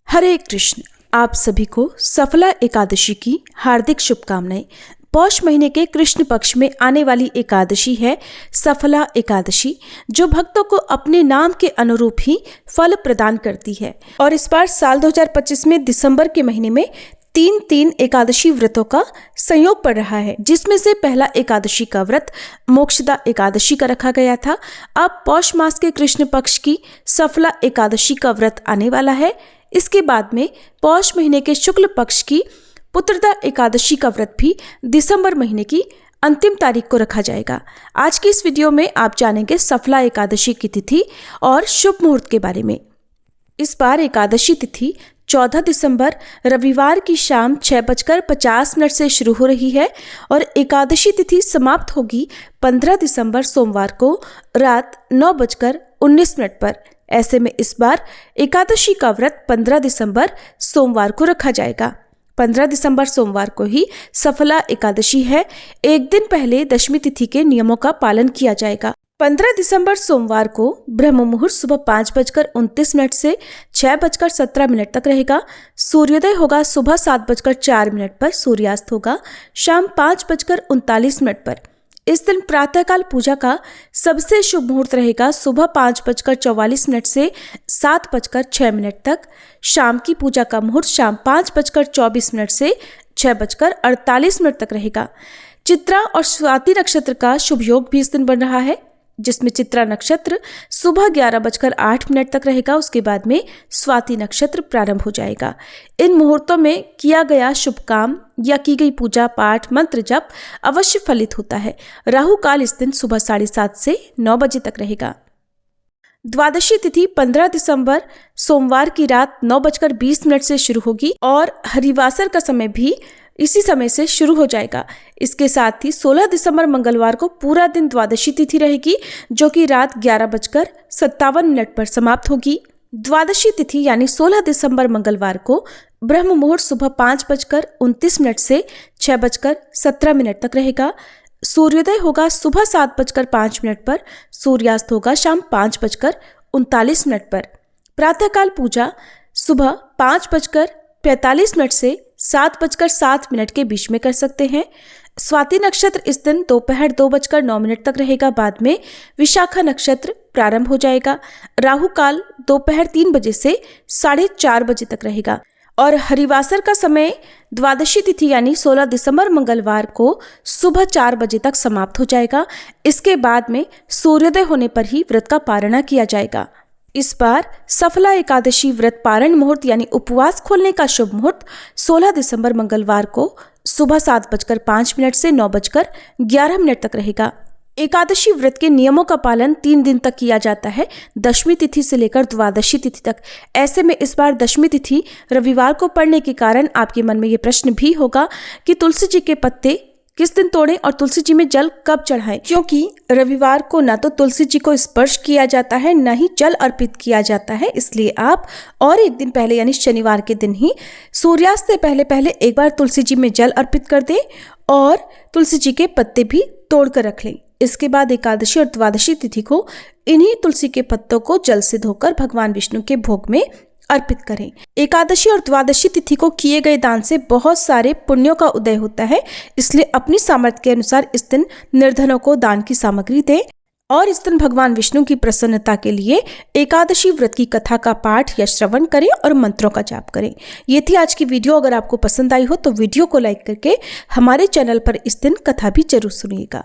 हरे कृष्ण। आप सभी को सफला एकादशी की हार्दिक शुभकामनाएं। पौष महीने के कृष्ण पक्ष में आने वाली एकादशी है सफला एकादशी, जो भक्तों को अपने नाम के अनुरूप ही फल प्रदान करती है। और इस बार साल 2025 में दिसंबर के महीने में तीन एकादशी व्रतों का संयोग पड़ रहा है, जिसमें से पहला एकादशी का व्रत मोक्षदा एकादशी का रखा गया था। अब पौष मास के कृष्ण पक्ष की सफला एकादशी का व्रत आने वाला है। इसके बाद में पौष महीने के शुक्ल पक्ष की पुत्रदा एकादशी का व्रत भी दिसंबर महीने की अंतिम तारीख को रखा जाएगा। आज की इस वीडियो में आप जानेंगे सफला एकादशी की तिथि और शुभ मुहूर्त के बारे में। इस बार एकादशी तिथि 14 दिसंबर रविवार की शाम 6:50 से शुरू हो रही है और एकादशी तिथि समाप्त होगी 15 दिसंबर सोमवार को रात 9:19 पर। ऐसे में इस बार एकादशी का व्रत 15 दिसंबर सोमवार को रखा जाएगा। 15 दिसंबर सोमवार को ही सफला एकादशी है। एक दिन पहले दशमी तिथि के नियमों का पालन किया जाएगा। 15 दिसंबर सोमवार को ब्रह्म मुहूर्त सुबह 5:29 से 6:17 तक रहेगा। सूर्योदय होगा सुबह 7:04 पर, सूर्यास्त होगा शाम 5:39 पर। इस दिन प्रातःकाल पूजा का सबसे शुभ मुहूर्त रहेगा सुबह 5:44 से 7:06 तक। शाम की पूजा का मुहूर्त शाम 5:24 से 6:48 तक रहेगा। चित्रा और स्वाति नक्षत्र का शुभ योग भी इस दिन बन रहा है, जिसमें चित्रा नक्षत्र सुबह 11:08 तक रहेगा। उसके बाद में स्वाति नक्षत्र प्रारंभ हो जाएगा। इन मुहूर्तों में किया गया शुभ काम या की गई पूजा पाठ मंत्र जप अवश्य फलित होता है। राहु काल इस दिन सुबह 7:30 से 9 बजे तक रहेगा। द्वादशी तिथि 15 दिसंबर सोमवार की रात 9:20 से शुरू होगी और हरिवासर का समय भी इसी समय से शुरू हो जाएगा। इसके साथ ही 16 दिसंबर मंगलवार को पूरा दिन द्वादशी तिथि रहेगी, जो कि रात 11:57 पर समाप्त होगी। द्वादशी तिथि यानी 16 दिसंबर मंगलवार को ब्रह्म मुहूर्त सुबह 5:29 से 6:17 तक रहेगा। सूर्योदय होगा सुबह 7:05 पर, सूर्यास्त होगा शाम 5:39 पर। प्रातःकाल पूजा सुबह 5:45 से 7:07 के बीच में कर सकते हैं। स्वाति नक्षत्र इस दिन दोपहर 2:09 तक रहेगा। बाद में विशाखा नक्षत्र प्रारंभ हो जाएगा। राहु काल दोपहर 3 बजे से 4:30 बजे तक रहेगा और हरिवासर का समय द्वादशी तिथि यानी 16 दिसंबर मंगलवार को सुबह 4 बजे तक समाप्त हो जाएगा। इसके बाद में सूर्योदय होने पर ही व्रत का पारणा किया जाएगा। इस बार सफला एकादशी व्रत पारण मुहूर्त यानी उपवास खोलने का शुभ मुहूर्त 16 दिसंबर मंगलवार को सुबह 7:05 से 9:11 तक रहेगा। एकादशी व्रत के नियमों का पालन 3 दिन तक किया जाता है, दशमी तिथि से लेकर द्वादशी तिथि तक। ऐसे में इस बार दशमी तिथि रविवार को पड़ने के कारण आपके मन में ये प्रश्न भी होगा कि तुलसी जी के पत्ते किस दिन तोड़ें और तुलसी जी में जल कब चढ़ाएं, क्योंकि रविवार को ना तो तुलसी जी को स्पर्श किया जाता है, ना ही जल अर्पित किया जाता है। इसलिए आप और एक दिन पहले यानी शनिवार के दिन ही सूर्यास्त से पहले एक बार तुलसी जी में जल अर्पित कर दें और तुलसी जी के पत्ते भी तोड़ कर रख लें। इसके बाद एकादशी और द्वादशी तिथि को इन्हीं तुलसी के पत्तों को जल से धोकर भगवान विष्णु के भोग में अर्पित करें। एकादशी और द्वादशी तिथि को किए गए दान से बहुत सारे पुण्यों का उदय होता है, इसलिए अपनी सामर्थ्य के अनुसार इस दिन निर्धनों को दान की सामग्री दें और इस दिन भगवान विष्णु की प्रसन्नता के लिए एकादशी व्रत की कथा का पाठ या श्रवण करें और मंत्रों का जाप करें। ये थी आज की वीडियो। अगर आपको पसंद आई हो तो वीडियो को लाइक करके हमारे चैनल पर इस दिन कथा भी जरूर सुनिएगा।